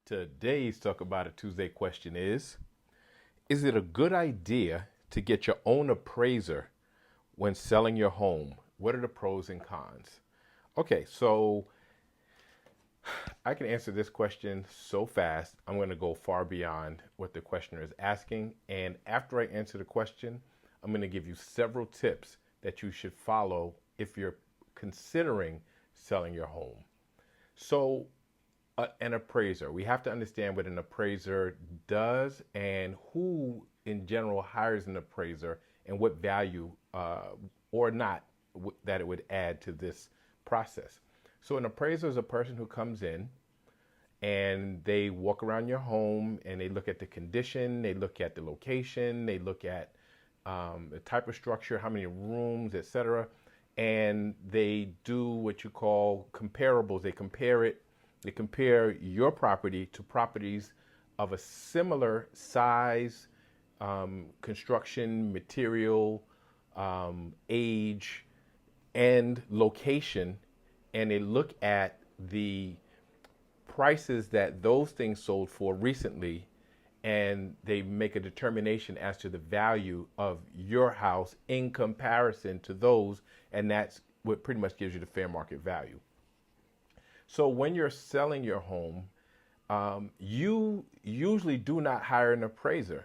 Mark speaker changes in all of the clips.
Speaker 1: Today's Talk About It Tuesday question is it a good idea to get your own appraiser when selling your home? What are the pros and cons? Okay, so I can answer this question so fast, I'm going to go far beyond what the questioner is asking. And after I answer the question, I'm going to give you several tips that you should follow if you're considering selling your home. So, an appraiser, we have to understand what an appraiser does and who in general hires an appraiser and what value or not that it would add to this process. So an appraiser is a person who comes in and they walk around your home and they look at the condition, they look at the location, they look at the type of structure, how many rooms, etc. And they do what you call comparables. They compare your property to properties of a similar size, construction, material, age, and location, and they look at the prices that those things sold for recently, and they make a determination as to the value of your house in comparison to those, and that's what pretty much gives you the fair market value. So when you're selling your home, you usually do not hire an appraiser.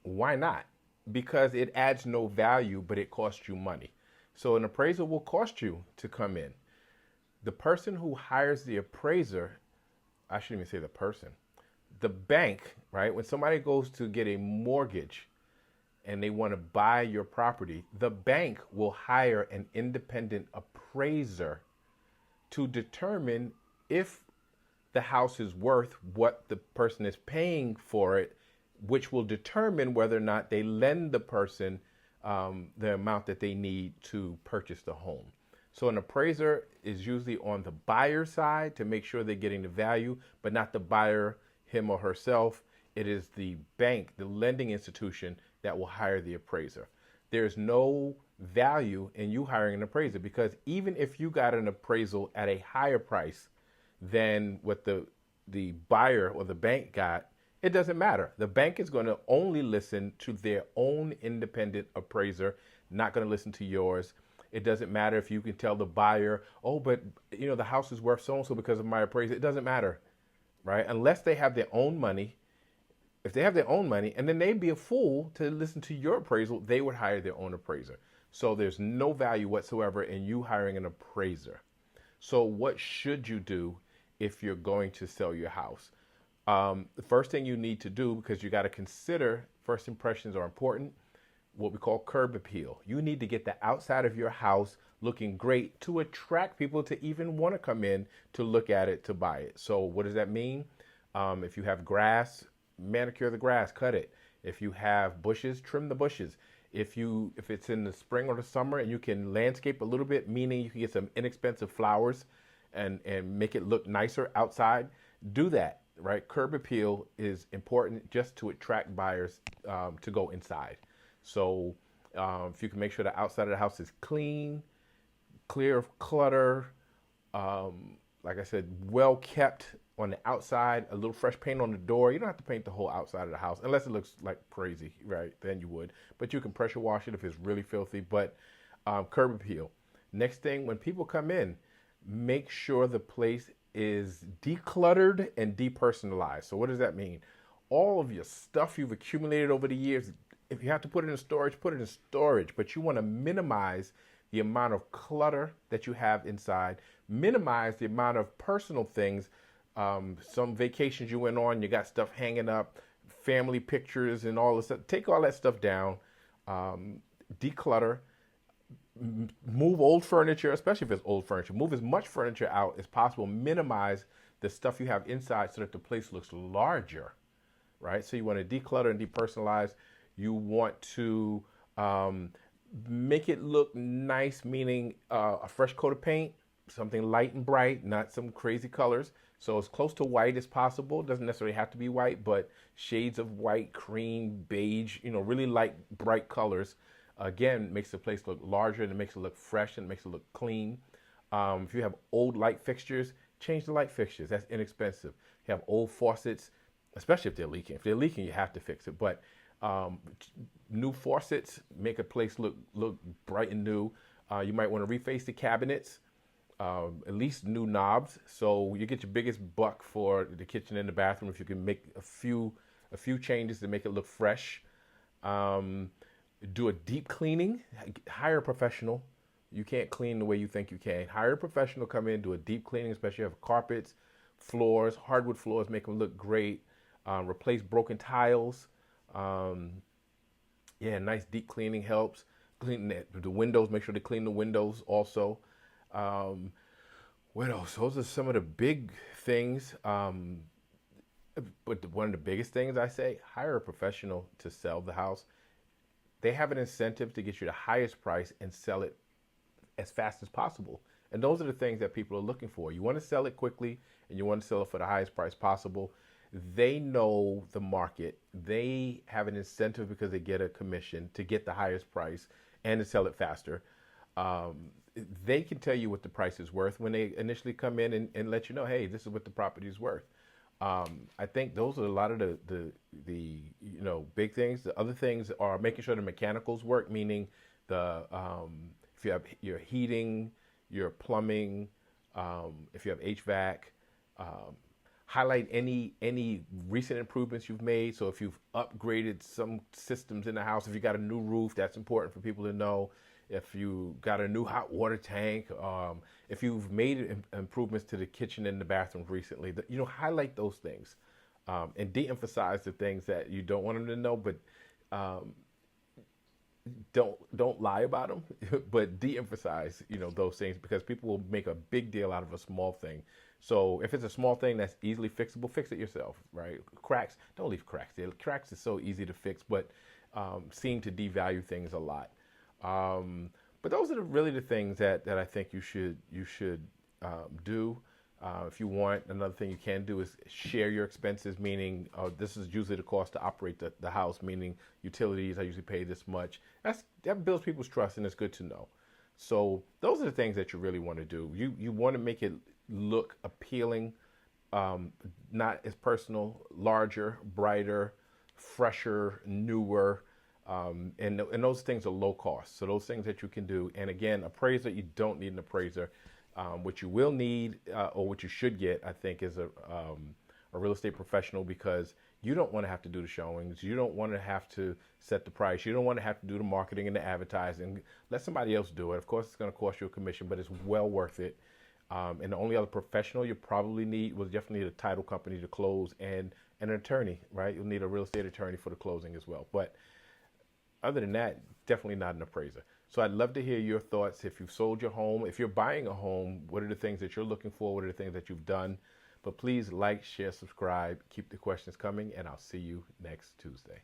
Speaker 1: Why not? Because it adds no value, but it costs you money. So an appraiser will cost you to come in. The person who hires the appraiser, I shouldn't even say the person, the bank, right? When somebody goes to get a mortgage and they want to buy your property, the bank will hire an independent appraiser to determine if the house is worth what the person is paying for it, which will determine whether or not they lend the person the amount that they need to purchase the home. So an appraiser is usually on the buyer's side to make sure they're getting the value, but not the buyer, him or herself. It is the bank, the lending institution, that will hire the appraiser. There's no value in you hiring an appraiser, because even if you got an appraisal at a higher price than what the buyer or the bank got, it doesn't matter. The bank is going to only listen to their own independent appraiser, not going to listen to yours. It doesn't matter if you can tell the buyer, oh, but the house is worth so and so because of my appraisal. It doesn't matter, right? Unless they have their own money. If they have their own money, and then they'd be a fool to listen to your appraisal, they would hire their own appraiser. So there's no value whatsoever in you hiring an appraiser. So what should you do if you're going to sell your house? The first thing you need to do, because you got to consider first impressions are important, what we call curb appeal. You need to get the outside of your house looking great to attract people to even want to come in to look at it, to buy it. So what does that mean? If you have grass, manicure the grass, cut it. If you have bushes, trim the bushes. If it's in the spring or the summer and you can landscape a little bit, meaning you can get some inexpensive flowers and make it look nicer outside, do that, right? Curb appeal is important just to attract buyers to go inside. So if you can make sure the outside of the house is clean, clear of clutter, like I said, well kept on the outside, a little fresh paint on the door. You don't have to paint the whole outside of the house unless it looks like crazy, right? Then you would. But you can pressure wash it if it's really filthy. But curb appeal. Next thing, when people come in, make sure the place is decluttered and depersonalized. So what does that mean? All of your stuff you've accumulated over the years, if you have to put it in storage, put it in storage. But you want to minimize the amount of clutter that you have inside, minimize the amount of personal things. Some vacations you went on, you got stuff hanging up, family pictures and all this stuff. Take all that stuff down, declutter, move old furniture, especially if it's old furniture. Move as much furniture out as possible. Minimize the stuff you have inside so that the place looks larger, right? So you want to declutter and depersonalize. You want to make it look nice, meaning a fresh coat of paint, something light and bright, not some crazy colors. So as close to white as possible. It doesn't necessarily have to be white, but shades of white, cream, beige, really light, bright colors. Again, makes the place look larger and it makes it look fresh and it makes it look clean. If you have old light fixtures, change the light fixtures. That's inexpensive. You have old faucets, especially if they're leaking. If they're leaking, you have to fix it. But um, new faucets make a place look bright and new. You might want to reface the cabinets, at least new knobs, so you get your biggest buck for the kitchen and the bathroom if you can make a few changes to make it look fresh. Um, do a deep cleaning. Hire a professional. You can't clean the way you think you can. Hire a professional, come in, do a deep cleaning, especially if you have carpets, floors, hardwood floors, make them look great. Replace broken tiles. Um, yeah, nice deep cleaning helps. Clean the windows. Make sure to clean the windows also. Um, what else? Those are some of the big things. But one of the biggest things I say, hire a professional to sell the house. They have an incentive to get you the highest price and sell it as fast as possible. And those are the things that people are looking for. You want to sell it quickly and you want to sell it for the highest price possible. They know the market. They have an incentive because they get a commission to get the highest price and to sell it faster. Um, they can tell you what the price is worth when they initially come in and let you know, hey, this is what the property is worth. I think those are a lot of the big things. The other things are making sure the mechanicals work, meaning if you have your heating, your plumbing, if you have HVAC, um, highlight any recent improvements you've made. So if you've upgraded some systems in the house, if you got a new roof, that's important for people to know. If you got a new hot water tank, if you've made improvements to the kitchen and the bathrooms recently, highlight those things, and de-emphasize the things that you don't want them to know, but um, don't lie about them, but de-emphasize those things, because people will make a big deal out of a small thing. So if it's a small thing that's easily fixable, fix it yourself, right? Cracks, don't leave cracks there. Cracks is so easy to fix, but seem to devalue things a lot. But those are really the things that I think you should do. If you want, another thing you can do is share your expenses, meaning this is usually the cost to operate the house, meaning utilities, I usually pay this much. That builds people's trust, and it's good to know. So those are the things that you really want to do. You want to make it look appealing, not as personal, larger, brighter, fresher, newer. And those things are low cost. So those things that you can do. And again, appraiser, you don't need an appraiser. What you will need, or what you should get, I think, is a real estate professional, because you don't want to have to do the showings. You don't want to have to set the price. You don't want to have to do the marketing and the advertising. Let somebody else do it. Of course, it's going to cost you a commission, but it's well worth it. And the only other professional you probably need was definitely a title company to close, and an attorney, right? You'll need a real estate attorney for the closing as well. But other than that, definitely not an appraiser. So I'd love to hear your thoughts. If you've sold your home, if you're buying a home, what are the things that you're looking for? What are the things that you've done? But please like, share, subscribe, keep the questions coming, and I'll see you next Tuesday.